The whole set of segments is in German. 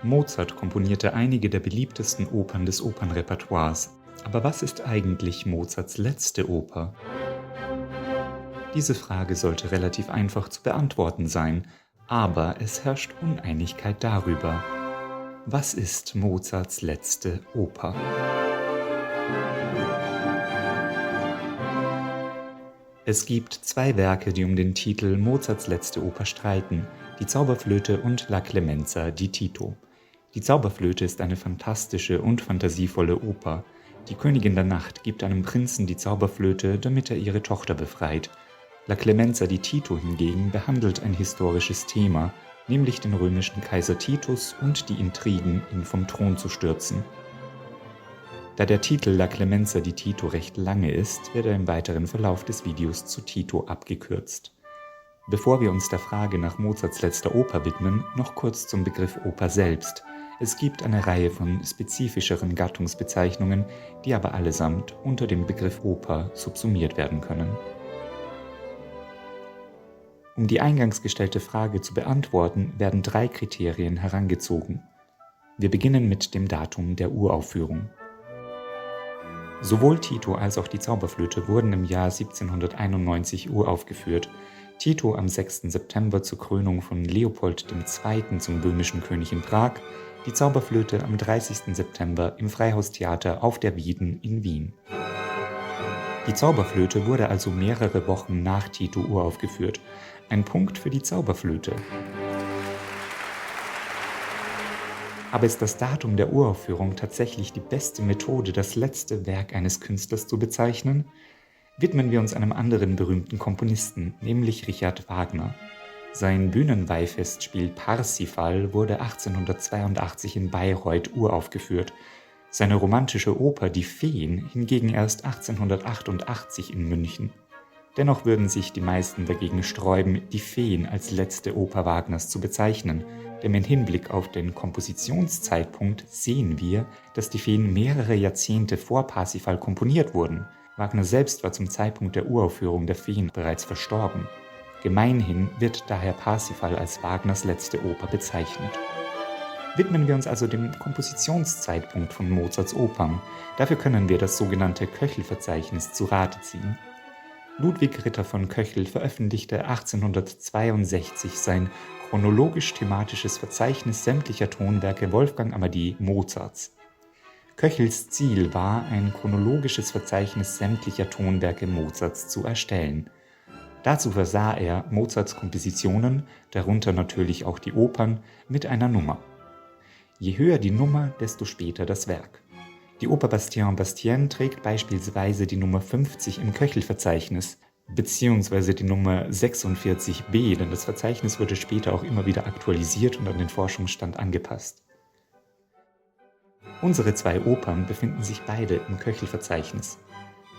Mozart komponierte einige der beliebtesten Opern des Opernrepertoires. Aber was ist eigentlich Mozarts letzte Oper? Diese Frage sollte relativ einfach zu beantworten sein, aber es herrscht Uneinigkeit darüber. Was ist Mozarts letzte Oper? Es gibt zwei Werke, die um den Titel Mozarts letzte Oper streiten: die Zauberflöte und La Clemenza di Tito. Die Zauberflöte ist eine fantastische und fantasievolle Oper. Die Königin der Nacht gibt einem Prinzen die Zauberflöte, damit er ihre Tochter befreit. La Clemenza di Tito hingegen behandelt ein historisches Thema, nämlich den römischen Kaiser Titus und die Intrigen, ihn vom Thron zu stürzen. Da der Titel La Clemenza di Tito recht lange ist, wird er im weiteren Verlauf des Videos zu Tito abgekürzt. Bevor wir uns der Frage nach Mozarts letzter Oper widmen, noch kurz zum Begriff Oper selbst. Es gibt eine Reihe von spezifischeren Gattungsbezeichnungen, die aber allesamt unter dem Begriff Oper subsumiert werden können. Um die eingangs gestellte Frage zu beantworten, werden 3 Kriterien herangezogen. Wir beginnen mit dem Datum der Uraufführung. Sowohl Tito als auch die Zauberflöte wurden im Jahr 1791 uraufgeführt. Tito am 6. September zur Krönung von Leopold II. Zum böhmischen König in Prag, die Zauberflöte am 30. September im Freihaustheater auf der Wieden in Wien. Die Zauberflöte wurde also mehrere Wochen nach Tito uraufgeführt. Ein Punkt für die Zauberflöte. Aber ist das Datum der Uraufführung tatsächlich die beste Methode, das letzte Werk eines Künstlers zu bezeichnen? Widmen wir uns einem anderen berühmten Komponisten, nämlich Richard Wagner. Sein Bühnenweihfestspiel Parsifal wurde 1882 in Bayreuth uraufgeführt. Seine romantische Oper Die Feen hingegen erst 1888 in München. Dennoch würden sich die meisten dagegen sträuben, Die Feen als letzte Oper Wagners zu bezeichnen, denn im Hinblick auf den Kompositionszeitpunkt sehen wir, dass Die Feen mehrere Jahrzehnte vor Parsifal komponiert wurden. Wagner selbst war zum Zeitpunkt der Uraufführung der Feen bereits verstorben. Gemeinhin wird daher Parsifal als Wagners letzte Oper bezeichnet. Widmen wir uns also dem Kompositionszeitpunkt von Mozarts Opern. Dafür können wir das sogenannte Köchel-Verzeichnis zu Rate ziehen. Ludwig Ritter von Köchel veröffentlichte 1862 sein chronologisch-thematisches Verzeichnis sämtlicher Tonwerke Wolfgang Amadeus Mozarts. Köchels Ziel war, ein chronologisches Verzeichnis sämtlicher Tonwerke Mozarts zu erstellen. Dazu versah er Mozarts Kompositionen, darunter natürlich auch die Opern, mit einer Nummer. Je höher die Nummer, desto später das Werk. Die Oper Bastien trägt beispielsweise die Nummer 50 im Köchel-Verzeichnis, beziehungsweise die Nummer 46b, denn das Verzeichnis wurde später auch immer wieder aktualisiert und an den Forschungsstand angepasst. Unsere 2 Opern befinden sich beide im Köchel-Verzeichnis.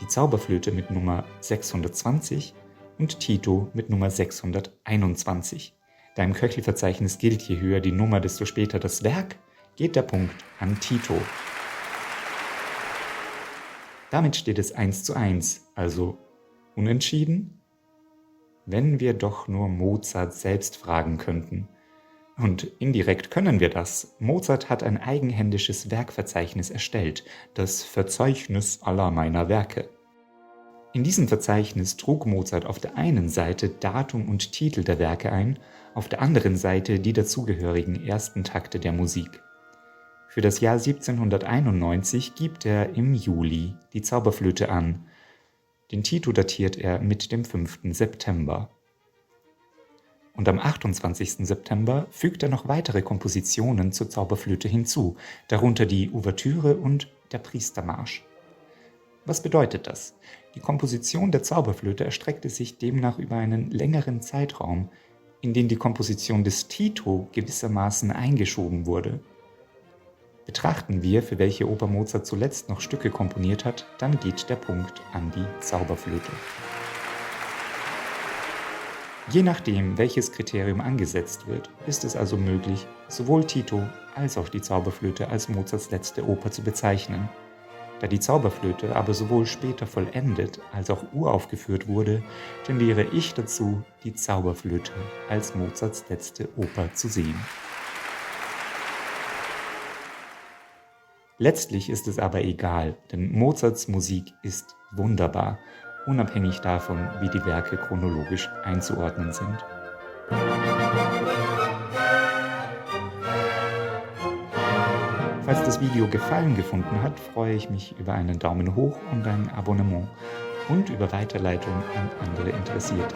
Die Zauberflöte mit Nummer 620 und Tito mit Nummer 621. Da im Köchel-Verzeichnis gilt, je höher die Nummer, desto später das Werk, geht der Punkt an Tito. Damit steht es 1:1, also unentschieden? Wenn wir doch nur Mozart selbst fragen könnten. Und indirekt können wir das. Mozart hat ein eigenhändisches Werkverzeichnis erstellt, das Verzeichnis aller meiner Werke. In diesem Verzeichnis trug Mozart auf der einen Seite Datum und Titel der Werke ein, auf der anderen Seite die dazugehörigen ersten Takte der Musik. Für das Jahr 1791 gibt er im Juli die Zauberflöte an. Den Tito datiert er mit dem 5. September. Und am 28. September fügt er noch weitere Kompositionen zur Zauberflöte hinzu, darunter die Ouvertüre und der Priestermarsch. Was bedeutet das? Die Komposition der Zauberflöte erstreckte sich demnach über einen längeren Zeitraum, in den die Komposition des Tito gewissermaßen eingeschoben wurde. Betrachten wir, für welche Oper Mozart zuletzt noch Stücke komponiert hat, dann geht der Punkt an die Zauberflöte. Je nachdem, welches Kriterium angesetzt wird, ist es also möglich, sowohl Tito als auch die Zauberflöte als Mozarts letzte Oper zu bezeichnen. Da die Zauberflöte aber sowohl später vollendet als auch uraufgeführt wurde, tendiere ich dazu, die Zauberflöte als Mozarts letzte Oper zu sehen. Letztlich ist es aber egal, denn Mozarts Musik ist wunderbar, unabhängig davon, wie die Werke chronologisch einzuordnen sind. Falls das Video Gefallen gefunden hat, freue ich mich über einen Daumen hoch und ein Abonnement und über Weiterleitung an andere Interessierte.